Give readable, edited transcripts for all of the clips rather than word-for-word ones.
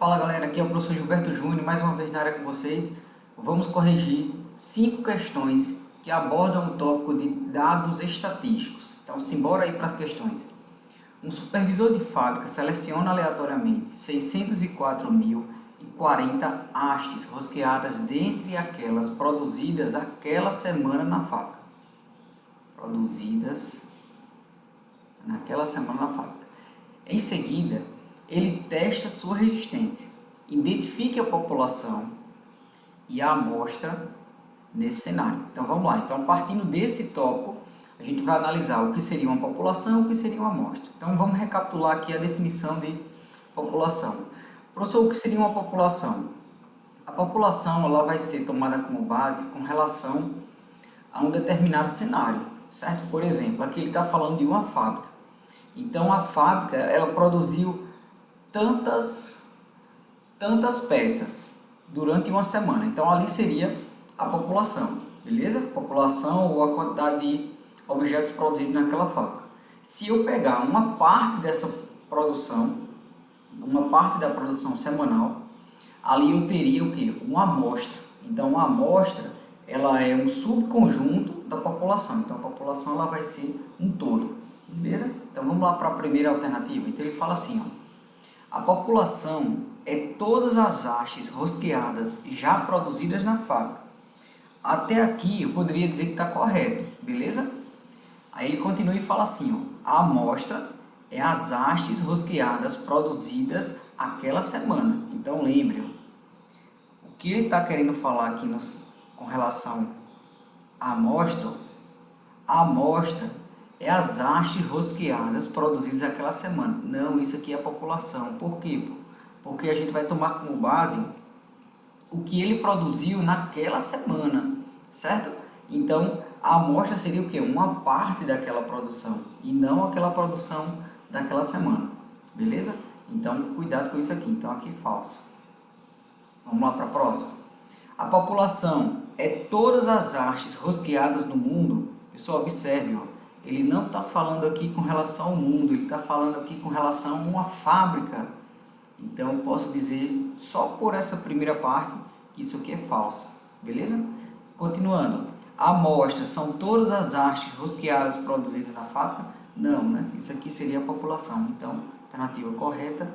Fala galera, aqui é o professor Gilberto Júnior, mais uma vez na área com vocês. Vamos corrigir 5 questões que abordam o tópico de dados estatísticos. Então simbora aí para as questões. Um supervisor de fábrica seleciona aleatoriamente 604.040 hastes rosqueadas dentre aquelas produzidas aquela semana na fábrica. Produzidas naquela semana na fábrica. Em seguida, ele testa sua resistência, identifique a população e a amostra nesse cenário. Então vamos lá. Então, partindo desse tópico, a gente vai analisar o que seria uma população e o que seria uma amostra. Então vamos recapitular aqui a definição de população. Professor, o que seria uma população? A população ela vai ser tomada como base com relação a um determinado cenário, certo? Por exemplo, aqui ele está falando de uma fábrica. Então a fábrica ela produziu tantas peças durante uma semana. Então ali seria a população, beleza? População ou a quantidade de objetos produzidos naquela fábrica. Se eu pegar uma parte dessa produção, uma parte da produção semanal, ali eu teria o que? Uma amostra. Então uma amostra ela é um subconjunto da população. Então a população ela vai ser um todo, beleza? Então vamos lá para a primeira alternativa. Então ele fala assim, ó, a população é todas as hastes rosqueadas já produzidas na fábrica. Até aqui eu poderia dizer que está correto, beleza? Aí ele continua e fala assim, ó, a amostra é as hastes rosqueadas produzidas aquela semana. Então lembre, ó, o que ele está querendo falar aqui com relação à amostra, a amostra é as hastes rosqueadas produzidas aquela semana. Não, isso aqui é a população. Por quê? Porque a gente vai tomar como base o que ele produziu naquela semana, certo? Então, a amostra seria o quê? Uma parte daquela produção e não aquela produção daquela semana, beleza? Então, cuidado com isso aqui. Então, aqui falso. Vamos lá para a próxima. A população é todas as hastes rosqueadas no mundo. Pessoal, observe, ó. Ele não está falando aqui com relação ao mundo, ele está falando aqui com relação a uma fábrica. Então, eu posso dizer, só por essa primeira parte, que isso aqui é falso. Beleza? Continuando. A amostra são todas as hastes rosqueadas produzidas na fábrica? Não, né? Isso aqui seria a população. Então, alternativa correta.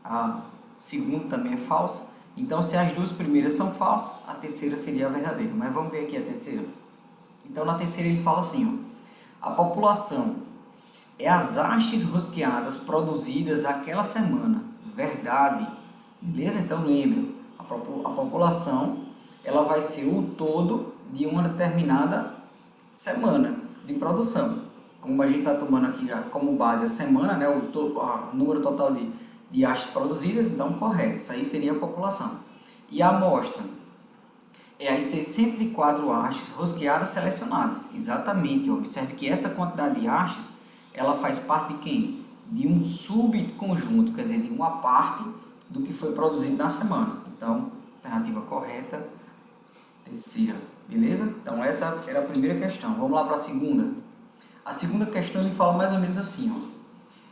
A segunda também é falsa. Então, se as duas primeiras são falsas, a terceira seria a verdadeira. Mas vamos ver aqui a terceira. Então, na terceira ele fala assim, ó. A população é as hastes rosqueadas produzidas aquela semana. Verdade. Beleza? Então lembre, a população ela vai ser o todo de uma determinada semana de produção. Como a gente está tomando aqui como base a semana, né, o número total de hastes produzidas, então correto. Isso aí seria a população. E a amostra é as 604 hastes rosqueadas selecionadas. Exatamente. Observe que essa quantidade de hastes, ela faz parte de quem? De um subconjunto, quer dizer, de uma parte do que foi produzido na semana. Então, alternativa correta, terceira. Beleza? Então, essa era a primeira questão. Vamos lá para a segunda. A segunda questão, ele fala mais ou menos assim, ó.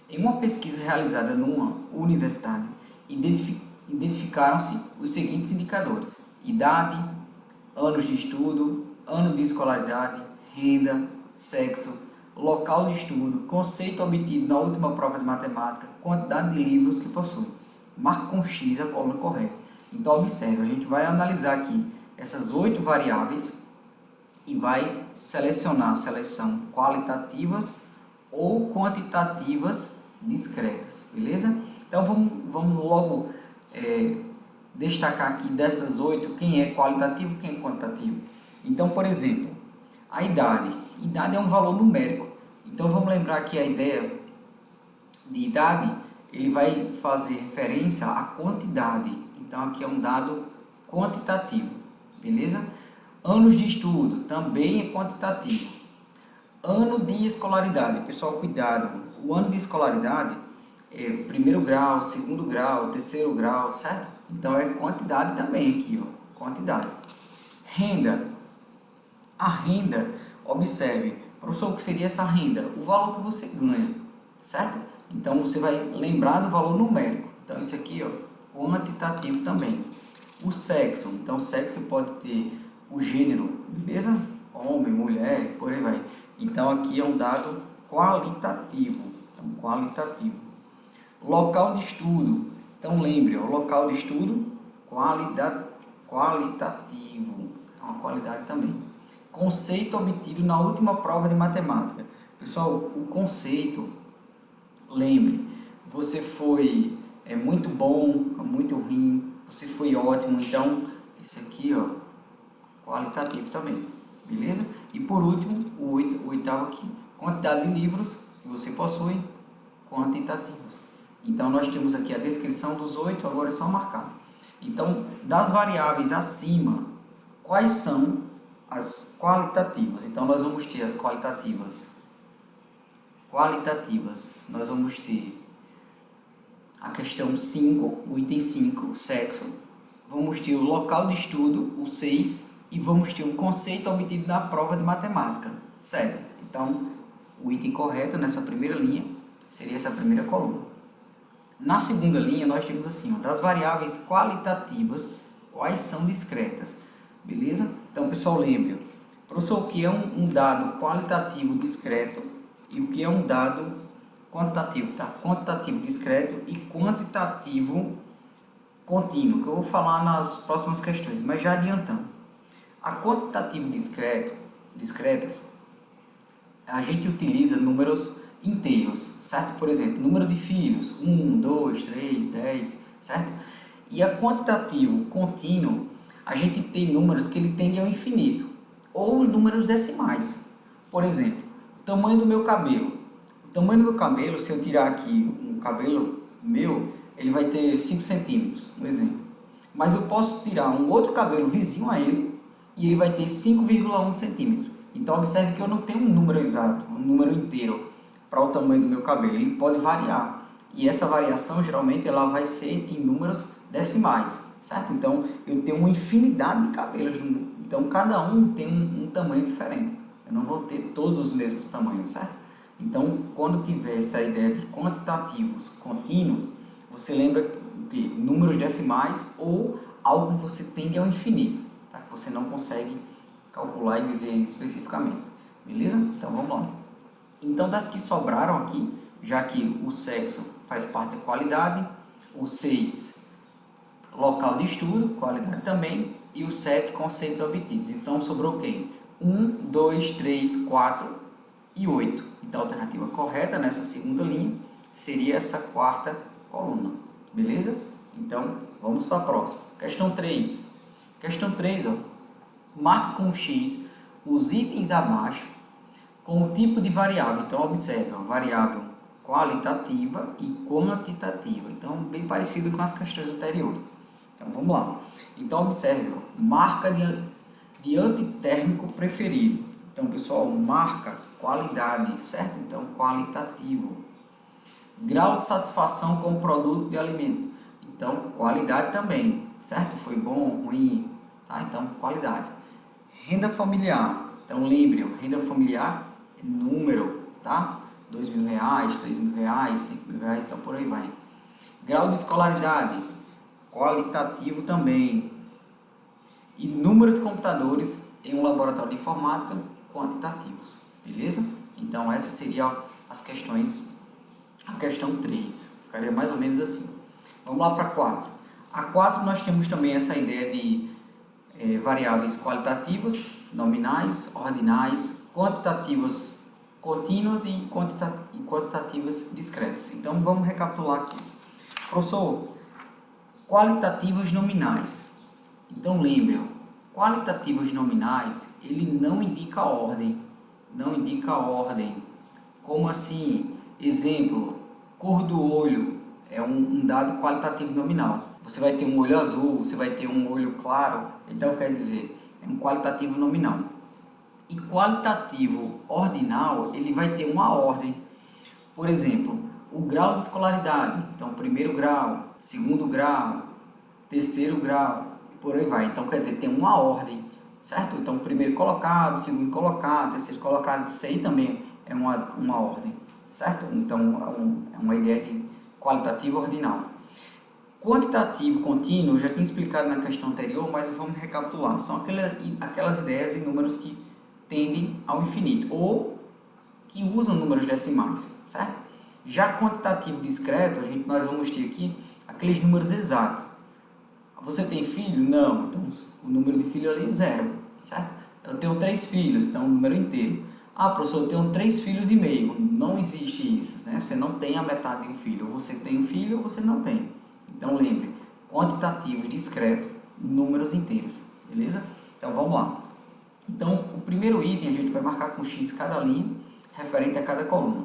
Em uma pesquisa realizada numa universidade, identificaram-se os seguintes indicadores: idade, anos de estudo, ano de escolaridade, renda, sexo, local de estudo, conceito obtido na última prova de matemática, quantidade de livros que possui. Marque com X a coluna correta. Então, observe, a gente vai analisar aqui essas 8 variáveis e vai selecionar seleção qualitativas ou quantitativas discretas, beleza? Então, vamos logo destacar aqui dessas 8 quem é qualitativo e quem é quantitativo. Então, por exemplo, a idade. Idade é um valor numérico. Então, vamos lembrar aqui a ideia de idade, ele vai fazer referência à quantidade. Então, aqui é um dado quantitativo, beleza? Anos de estudo também é quantitativo. Ano de escolaridade. Pessoal, cuidado. O ano de escolaridade é primeiro grau, segundo grau, terceiro grau, certo? Então, é quantidade também aqui, ó. Quantidade. Renda. A renda, observe, professor, o que seria essa renda? O valor que você ganha, certo? Então, você vai lembrar do valor numérico. Então, isso aqui, ó, quantitativo também. O sexo, então sexo pode ter o gênero, beleza? Homem, mulher, por aí vai. Então aqui é um dado qualitativo. Então, qualitativo. Local de estudo. Então lembre, ó, local de estudo, qualitativo. É uma qualidade também. Conceito obtido na última prova de matemática. Pessoal, o conceito, lembre, você foi muito bom, muito ruim, você foi ótimo, então isso aqui, ó, qualitativo também, beleza? E por último, o oitavo aqui, quantidade de livros que você possui, quantitativos. Então nós temos aqui a descrição dos 8, agora é só marcar. Então, das variáveis acima, quais são as qualitativas? Então nós vamos ter as qualitativas. Nós vamos ter a questão 5, o item 5, sexo. Vamos ter o local de estudo, o 6, e vamos ter o conceito obtido na prova de matemática, 7. Então, o item correto nessa primeira linha seria essa primeira coluna. Na segunda linha, nós temos assim, ó, das variáveis qualitativas, quais são discretas, beleza? Então, pessoal, lembre, professor, o que é um dado qualitativo discreto e o que é um dado quantitativo, tá? Quantitativo discreto e quantitativo contínuo, que eu vou falar nas próximas questões, mas já adiantando. A quantitativo discretas, a gente utiliza números inteiros, certo? Por exemplo, número de filhos, 1, 2, 3, 10, certo? E a quantitativo contínuo, a gente tem números que ele tende ao infinito, ou números decimais. Por exemplo, o tamanho do meu cabelo. O tamanho do meu cabelo, se eu tirar aqui um cabelo meu, ele vai ter 5 centímetros, um exemplo. Mas eu posso tirar um outro cabelo vizinho a ele e ele vai ter 5,1 centímetros. Então, observe que eu não tenho um número exato, um número inteiro para o tamanho do meu cabelo. Ele pode variar. E essa variação, geralmente, ela vai ser em números decimais, certo? Então, eu tenho uma infinidade de cabelos. Então, cada um tem um tamanho diferente. Eu não vou ter todos os mesmos tamanhos, certo? Então, quando tiver essa ideia de quantitativos contínuos, você lembra que números decimais ou algo que você tende ao infinito, tá? Que você não consegue calcular e dizer especificamente, beleza? Então, vamos lá. Então, das que sobraram aqui, já que o sexo faz parte da qualidade, o 6, local de estudo, qualidade também, e o 7, conceitos obtidos. Então, sobrou quem? 1, 2, 3, 4 e 8. Então, a alternativa correta nessa segunda linha seria essa quarta coluna, beleza? Então, vamos para a próxima. Questão 3. Questão 3, ó. Marque com X os itens abaixo com o tipo de variável. Então, observe, ó, variável qualitativa e quantitativa. Então, bem parecido com as questões anteriores. Então, vamos lá. Então, observe, ó, marca de antitérmico preferido. Então, pessoal, marca qualidade, certo? Então, qualitativo. Grau de satisfação com o produto de alimento. Então, qualidade também, certo? Foi bom, ruim, tá? Então, qualidade. Renda familiar. Então, lembre, renda familiar é número, tá? R$2.000, R$3.000, R$5.000, então por aí vai. Grau de escolaridade, qualitativo também. E número de computadores em um laboratório de informática, quantitativos, beleza? Então, essas seriam as questões, a questão 3, ficaria mais ou menos assim. Vamos lá para a 4. A 4 nós temos também essa ideia de variáveis qualitativas, nominais, ordinais, quantitativas contínuas e quantitativas discretas. Então, vamos recapitular aqui. Professor, qualitativas nominais. Então, lembre, qualitativas nominais, ele não indica ordem. Não indica ordem. Como assim? Exemplo, cor do olho é um dado qualitativo nominal. Você vai ter um olho azul, você vai ter um olho claro. Então, quer dizer, é um qualitativo nominal. E qualitativo ordinal, ele vai ter uma ordem. Por exemplo, o grau de escolaridade. Então, primeiro grau, segundo grau, terceiro grau, e por aí vai. Então, quer dizer, tem uma ordem, certo? Então, primeiro colocado, segundo colocado, terceiro colocado, isso aí também é uma ordem, certo? Então, é uma ideia de qualitativo ordinal. Quantitativo contínuo, eu já tinha explicado na questão anterior, mas vamos recapitular. São aquelas ideias de números que tendem ao infinito, ou que usam números decimais, certo? Já quantitativo discreto, nós vamos ter aqui aqueles números exatos. Você tem filho? Não. Então, o número de filho ali é 0, certo? Eu tenho 3 filhos, então o número inteiro. Ah, professor, eu tenho 3 filhos e meio. Não existe isso, né? Você não tem a metade de um filho. Ou você tem um filho ou você não tem. Então, lembre, quantitativo discreto, números inteiros, beleza? Então, vamos lá. Então, o primeiro item a gente vai marcar com X cada linha, referente a cada coluna.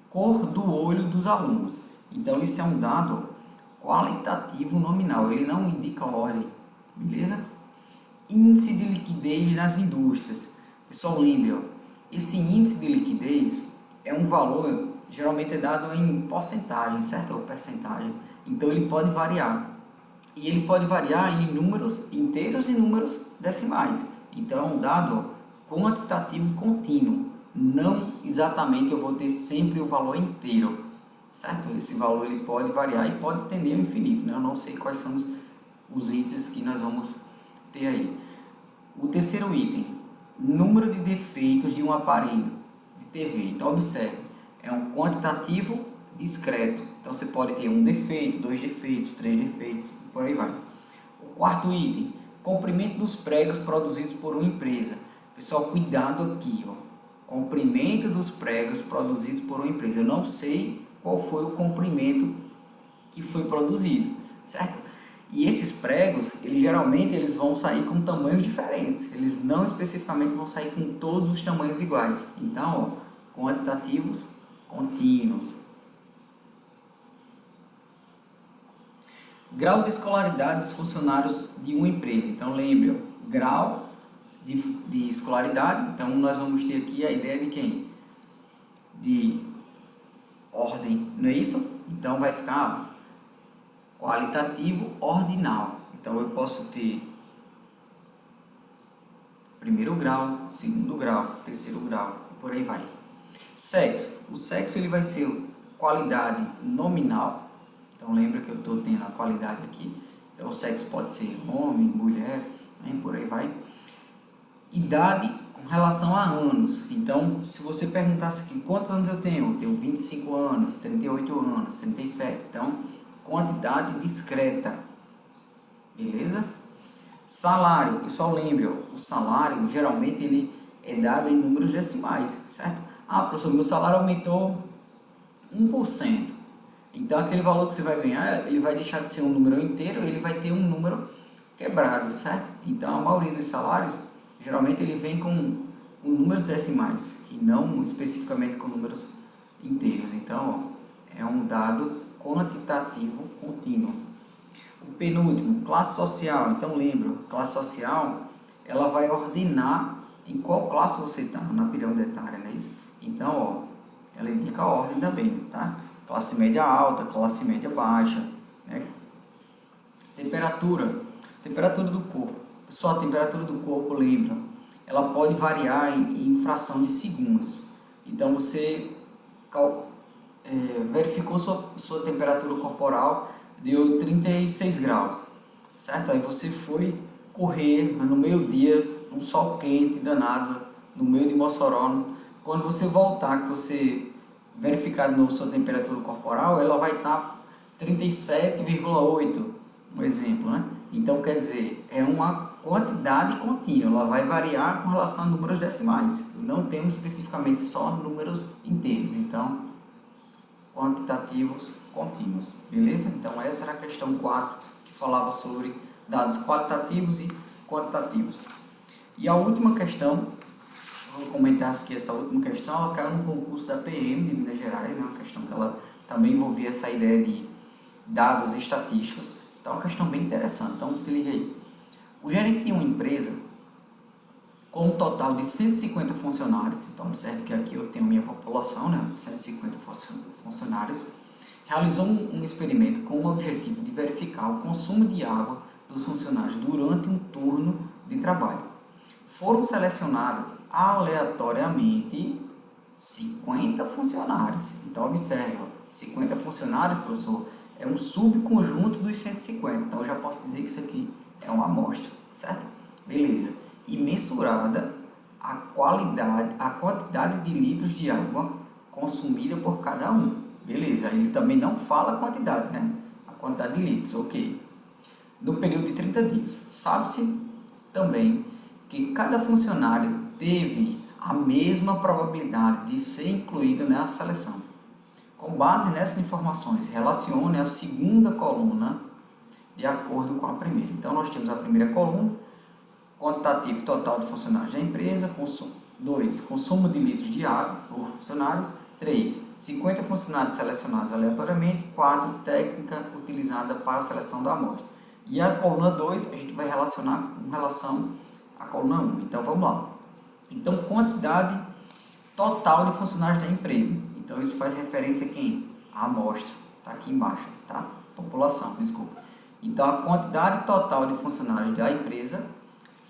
Cor do olho dos alunos. Então, isso é um dado qualitativo nominal, ele não indica ordem, beleza? Índice de liquidez nas indústrias. Pessoal, lembre, ó, esse índice de liquidez é um valor, geralmente é dado em porcentagem, certo? Ou percentagem. Então, ele pode variar. E ele pode variar em números inteiros e números decimais. Então, é um dado quantitativo contínuo. Não exatamente eu vou ter sempre o valor inteiro, certo? Esse valor ele pode variar e pode tender ao infinito, né? Eu não sei quais são os índices que nós vamos ter aí. O terceiro item, número de defeitos de um aparelho de TV. Então, observe, é um quantitativo discreto. Então, você pode ter um defeito, 2 defeitos, 3 defeitos, e por aí vai. O quarto item, comprimento dos pregos produzidos por uma empresa. Pessoal, cuidado aqui, ó. Comprimento dos pregos produzidos por uma empresa. Eu não sei qual foi o comprimento que foi produzido, certo? E esses pregos, geralmente eles vão sair com tamanhos diferentes. Eles não especificamente vão sair com todos os tamanhos iguais. Então, ó, quantitativos contínuos. Grau de escolaridade dos funcionários de uma empresa. Então, lembre, ó, grau de escolaridade. Então, nós vamos ter aqui a ideia de quem? De ordem, não é isso? Então, vai ficar qualitativo ordinal. Então, eu posso ter primeiro grau, segundo grau, terceiro grau, e por aí vai. Sexo. O sexo ele vai ser qualidade nominal. Então, lembra que eu estou tendo a qualidade aqui. Então, o sexo pode ser homem, mulher, né, por aí vai. Idade com relação a anos. Então, se você perguntasse aqui quantos anos eu tenho 25 anos, 38 anos, 37. Então, quantidade discreta. Beleza? Salário. Pessoal, lembre, ó, o salário geralmente ele é dado em números decimais, certo? Ah, professor, meu salário aumentou 1%. Então, aquele valor que você vai ganhar, ele vai deixar de ser um número inteiro, ele vai ter um número quebrado, certo? Então, a maioria dos salários geralmente ele vem com números decimais e não especificamente com números inteiros. Então, ó, é um dado quantitativo contínuo. O penúltimo, classe social. Então, lembra, classe social, ela vai ordenar em qual classe você está na pirâmide etária, não é isso? Então, ó, ela indica a ordem também, tá? Classe média alta, classe média baixa, né? Temperatura do corpo. Pessoal, a temperatura do corpo, lembra, ela pode variar em fração de segundos. Então, você verificou sua temperatura corporal, deu 36 graus, certo? Aí você foi correr no meio-dia, um sol quente, danado, no meio de Mossoró. Quando você voltar, que você verificar de novo sua temperatura corporal, ela vai estar 37,8, um exemplo, né? Então, quer dizer, é uma quantidade contínua, ela vai variar com relação a números decimais. Não temos especificamente só números inteiros, então, quantitativos contínuos, beleza? Então, essa era a questão 4, que falava sobre dados qualitativos e quantitativos. E a última questão, vou comentar aqui essa última questão, ela caiu no concurso da PM de Minas Gerais, né? Uma questão que ela também envolvia essa ideia de dados estatísticos. Então, é uma questão bem interessante. Então, se liga aí. O gerente de uma empresa com um total de 150 funcionários, então observe que aqui eu tenho minha população, né, 150 funcionários, realizou um experimento com o objetivo de verificar o consumo de água dos funcionários durante um turno de trabalho. Foram selecionados aleatoriamente 50 funcionários. Então, observe, 50 funcionários, professor, é um subconjunto dos 150. Então, eu já posso dizer que isso aqui é uma amostra, certo? Beleza. E mensurada a quantidade de litros de água consumida por cada um. Beleza. Ele também não fala a quantidade, né? A quantidade de litros, ok. No período de 30 dias. Sabe-se também que cada funcionário teve a mesma probabilidade de ser incluído na seleção. Com base nessas informações, relacione a segunda coluna de acordo com a primeira. Então, nós temos a primeira coluna, quantitativo total de funcionários da empresa, 2, consumo de litros de água por funcionários, 3, 50 funcionários selecionados aleatoriamente, 4, técnica utilizada para a seleção da amostra. E a coluna 2 a gente vai relacionar com relação à coluna 1. Então, vamos lá. Então, quantidade total de funcionários da empresa. Então, isso faz referência a quem? A amostra. Está aqui embaixo, tá? População, desculpa. Então, a quantidade total de funcionários da empresa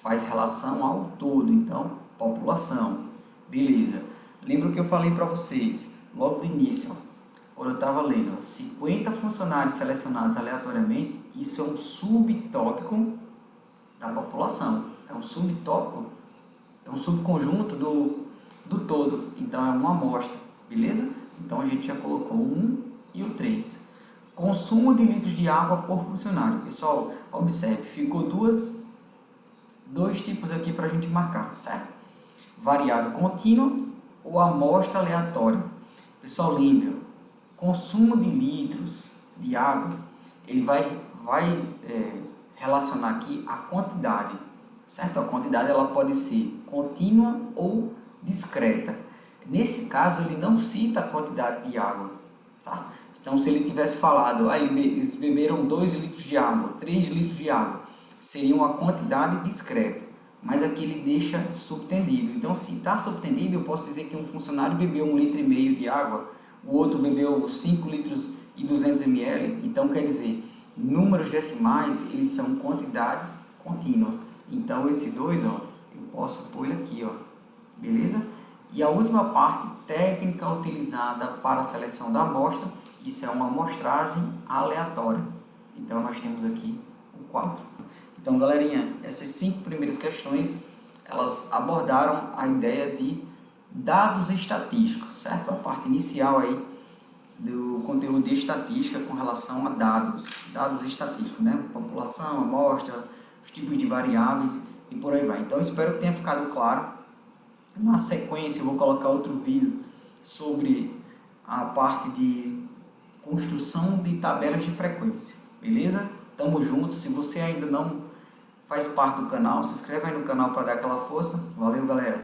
faz relação ao todo. Então, população. Beleza. Lembra o que eu falei para vocês logo do início, ó, quando eu estava lendo, ó, 50 funcionários selecionados aleatoriamente, isso é um subtópico da população. É um subtópico, é um subconjunto do todo. Então, é uma amostra. Beleza? Então, a gente já colocou o 1 e o 3. Consumo de litros de água por funcionário. Pessoal, observe, ficou dois tipos aqui para a gente marcar, certo? Variável contínua ou amostra aleatória. Pessoal, lembra, consumo de litros de água, ele vai relacionar aqui a quantidade, certo? A quantidade ela pode ser contínua ou discreta. Nesse caso, ele não cita a quantidade de água, tá? Então, se ele tivesse falado, eles beberam 2 litros de água, 3 litros de água, seria uma quantidade discreta, mas aqui ele deixa subtendido. Então, se está subtendido, eu posso dizer que um funcionário bebeu 1,5 litro de água, o outro bebeu 5 litros e 200 ml, então quer dizer, números decimais, eles são quantidades contínuas. Então, esse 2, ó, eu posso pôr ele aqui, ó, beleza? E a última parte, técnica utilizada para a seleção da amostra, isso é uma amostragem aleatória. Então, nós temos aqui o 4. Então, galerinha, essas 5 primeiras questões, elas abordaram a ideia de dados estatísticos, certo? A parte inicial aí do conteúdo de estatística com relação a dados estatísticos, né? População, amostra, os tipos de variáveis e por aí vai. Então, espero que tenha ficado claro. Na sequência, eu vou colocar outro vídeo sobre a parte de construção de tabelas de frequência, beleza? Tamo junto. Se você ainda não faz parte do canal, se inscreve aí no canal para dar aquela força. Valeu, galera!